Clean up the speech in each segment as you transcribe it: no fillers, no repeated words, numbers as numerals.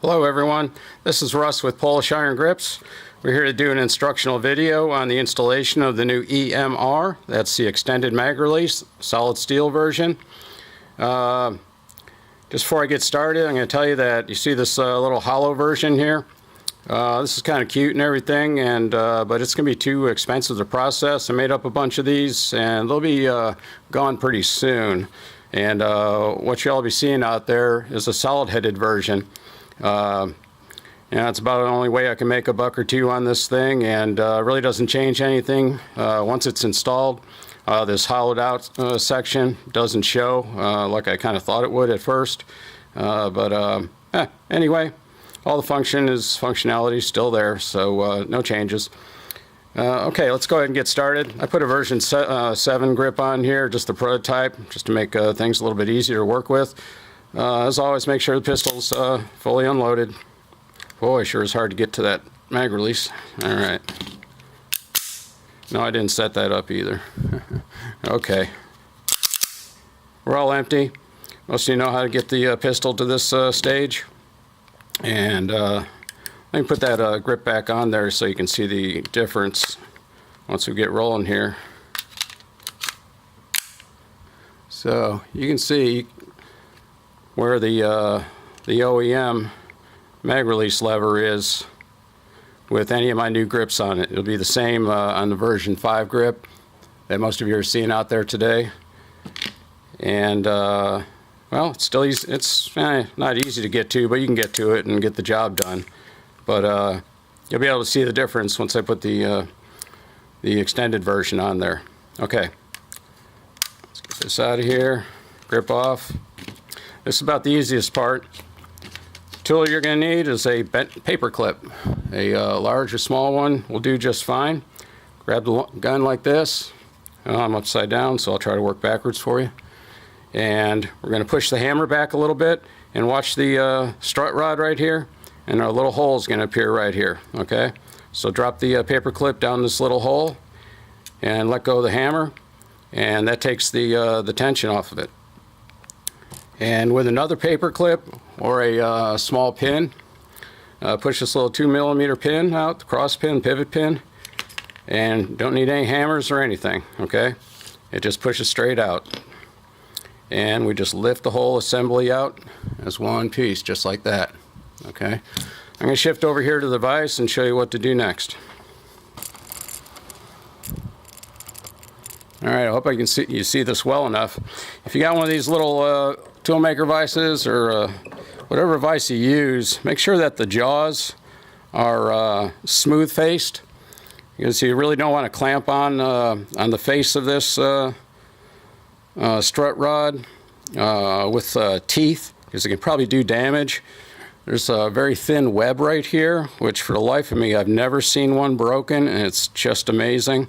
Hello everyone, this is Russ with Polish Iron Grips. We're here to do an instructional video on the installation of the new EMR. That's the extended mag release, solid steel version. Just before I get started, I'm going to tell you that you see this little hollow version here. This is kind of cute and everything, but it's going to be too expensive to process. I made up a bunch of these and they'll be gone pretty soon. And what you'll be seeing out there is a solid headed version. It's about the only way I can make a buck or two on this thing, and really doesn't change anything once it's installed. This hollowed out section doesn't show like I kind of thought it would at first, anyway, all the functionality is still there, so no changes. Okay, let's go ahead and get started. I put a version 7 grip on here, just the prototype, just to make things a little bit easier to work with. As always, make sure the pistol's fully unloaded. Boy, sure is hard to get to that mag release. All right. No, I didn't set that up either. Okay. We're all empty. Most of you know how to get the pistol to this stage. And let me put that grip back on there so you can see the difference once we get rolling here. So you can see where the OEM mag release lever is with any of my new grips on it. It'll be the same on the version 5 grip that most of you are seeing out there today. And well, it's still easy. It's not easy to get to, but you can get to it and get the job done. But you'll be able to see the difference once I put the extended version on there. Okay, let's get this out of here. Grip off. This is about the easiest part. The tool you're going to need is a bent paper clip. A large or small one will do just fine. Grab the gun like this. I'm upside down, so I'll try to work backwards for you. And we're going to push the hammer back a little bit and watch the strut rod right here. And our little hole is going to appear right here. Okay? So drop the paper clip down this little hole and let go of the hammer. And that takes the tension off of it. And with another paper clip or a small pin, push this little 2mm pin out, the cross pin, pivot pin, and don't need any hammers or anything, okay? It just pushes straight out. And we just lift the whole assembly out as one piece, just like that, okay? I'm going to shift over here to the vise and show you what to do next. All right, I hope you see this well enough. If you got one of these little toolmaker vices or whatever vise you use, make sure that the jaws are smooth faced, because you really don't want to clamp on the face of this strut rod with teeth, because it can probably do damage. There's a very thin web right here, which for the life of me I've never seen one broken, and it's just amazing.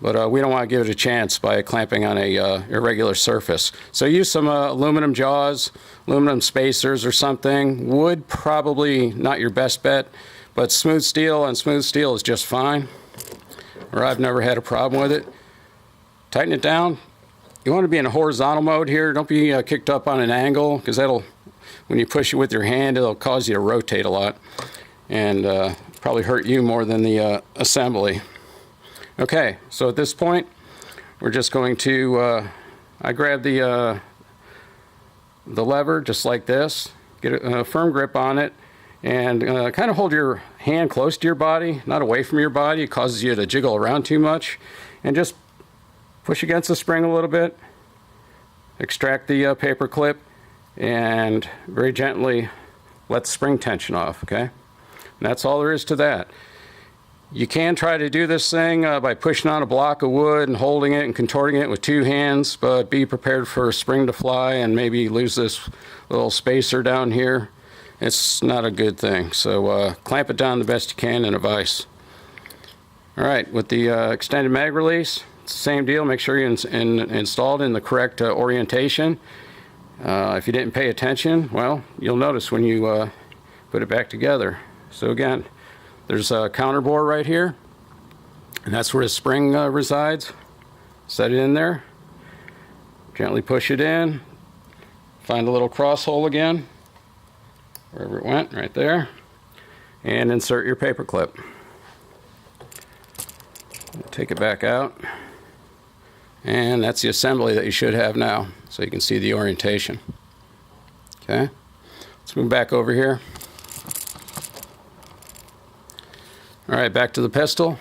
But we don't want to give it a chance by clamping on a irregular surface. So use some aluminum jaws, aluminum spacers or something. Wood, probably not your best bet, but smooth steel on smooth steel is just fine. Or I've never had a problem with it. Tighten it down. You want to be in a horizontal mode here. Don't be kicked up on an angle, because that'll, when you push it with your hand, it'll cause you to rotate a lot and probably hurt you more than the assembly. Okay, so at this point, we're just going to, I grab the lever just like this, get a firm grip on it, and kind of hold your hand close to your body, not away from your body. It causes you to jiggle around too much, and just push against the spring a little bit, extract the paper clip, and very gently let the spring tension off, okay? And that's all there is to that. You can try to do this thing by pushing on a block of wood and holding it and contorting it with 2 hands, but be prepared for a spring to fly and maybe lose this little spacer down here. It's not a good thing, so clamp it down the best you can in a vise. Alright, with the extended mag release, it's the same deal. Make sure you install it in the correct orientation. If you didn't pay attention, well, you'll notice when you put it back together. So again, there's a counter bore right here, and that's where the spring resides. Set it in there, gently push it in, find a little cross hole again, wherever it went, right there, and insert your paper clip. Take it back out, and that's the assembly that you should have now, so you can see the orientation. Okay, let's move back over here. All right, back to the pistol.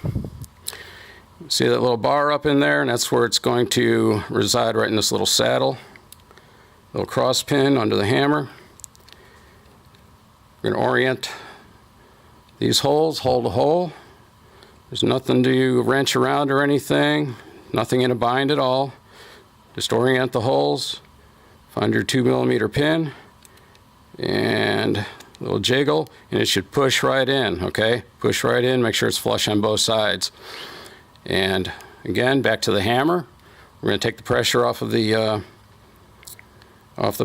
See that little bar up in there, and that's where it's going to reside, right in this little saddle. Little cross pin under the hammer. We're going to orient these holes, hole to hole. There's nothing to wrench around or anything, nothing in a bind at all. Just orient the holes, find your 2mm pin, and a little jiggle, and it should push right in, okay? Push right in, make sure it's flush on both sides. And again, back to the hammer. We're going to take the pressure off of the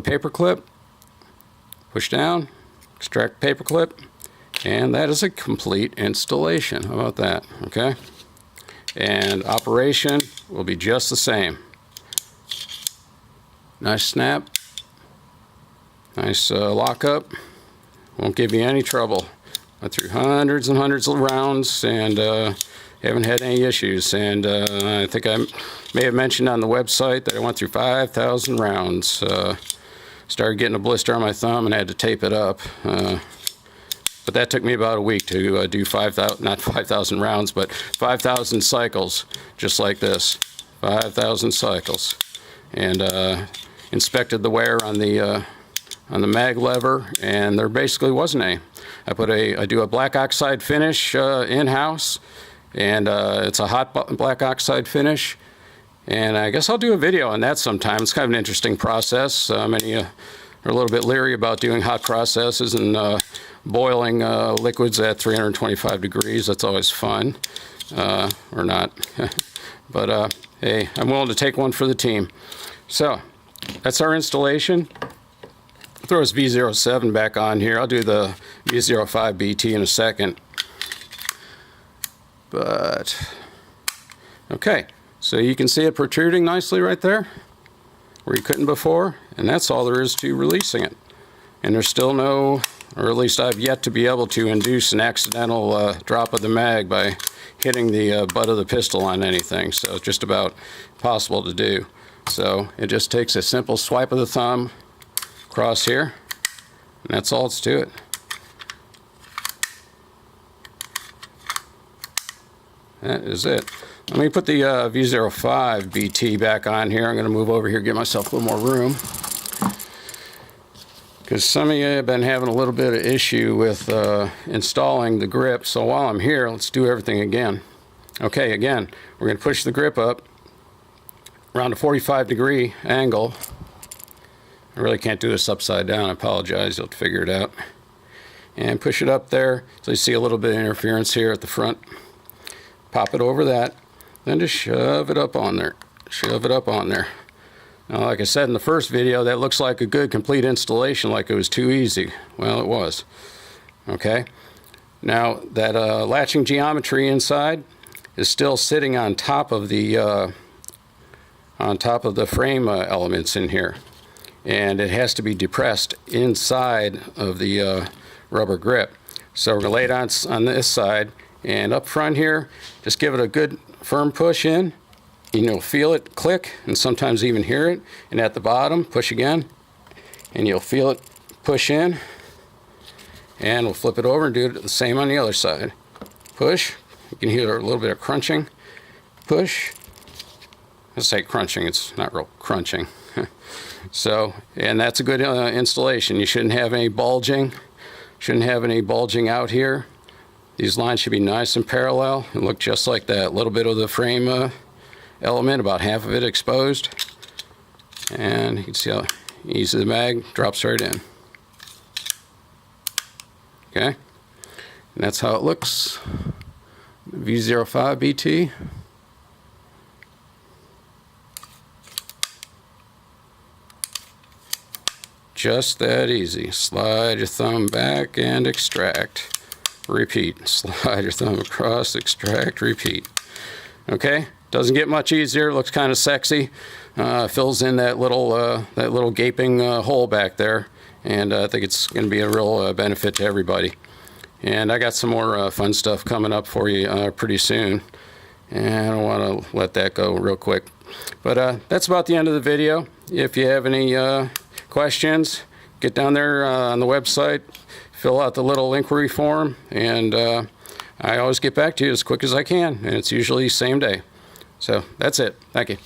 paper clip, push down, extract paper clip, and that is a complete installation. How about that? Okay. And operation will be just the same. Nice snap, nice lockup. Won't give you any trouble. Went through hundreds and hundreds of rounds and haven't had any issues. And I think I may have mentioned on the website that I went through 5,000 rounds. Started getting a blister on my thumb and had to tape it up. But that took me about a week to do 5,000, not 5,000 rounds, but 5,000 cycles, just like this. 5,000 cycles. And inspected the wear on the mag lever, and there basically wasn't any. I do a black oxide finish in-house, and it's a hot black oxide finish. And I guess I'll do a video on that sometime. It's kind of an interesting process. Many are a little bit leery about doing hot processes and boiling liquids at 325 degrees. That's always fun, or not. But hey, I'm willing to take one for the team. So that's our installation. I'll throw this V07 back on here. I'll do the V05 BT in a second. But okay, so you can see it protruding nicely right there where you couldn't before, and that's all there is to releasing it. And there's still no, or at least I've yet to be able to induce an accidental drop of the mag by hitting the butt of the pistol on anything. So it's just about impossible to do. So it just takes a simple swipe of the thumb across here, and that's all it's to it. That is it. Let me put the V05 BT back on here. I'm going to move over here, get myself a little more room, because some of you have been having a little bit of issue with installing the grip. So while I'm here, let's do everything again. Okay, again, we're going to push the grip up around a 45-degree angle. I really can't do this upside down. I apologize. You'll have to figure it out. And push it up there so you see a little bit of interference here at the front. Pop it over that. Then just shove it up on there. Shove it up on there. Now, like I said in the first video, that looks like a good complete installation, like it was too easy. Well, it was. Okay. Now, that latching geometry inside is still sitting on top of the frame elements in here, and it has to be depressed inside of the rubber grip. So we're going to lay it on this side, and up front here, just give it a good firm push in. You'll feel it click, and sometimes even hear it. And at the bottom, push again, and you'll feel it push in. And we'll flip it over and do it the same on the other side. Push. You can hear a little bit of crunching. Push. Let's say crunching. It's not real crunching. So, and that's a good installation. You shouldn't have any bulging. Shouldn't have any bulging out here. These lines should be nice and parallel and look just like that. A little bit of the frame element, about half of it exposed. And you can see how easy the mag drops right in. Okay, and that's how it looks. V05 BT. Just that easy. Slide your thumb back and extract. Repeat. Slide your thumb across, extract, repeat. Okay, doesn't get much easier. Looks kind of sexy. Fills in that little gaping hole back there, and I think it's going to be a real benefit to everybody. And I got some more fun stuff coming up for you pretty soon, and I don't want to let that go real quick. But that's about the end of the video. If you have any questions, get down there on the website, fill out the little inquiry form, and I always get back to you as quick as I can, and it's usually same day. So that's it. Thank you.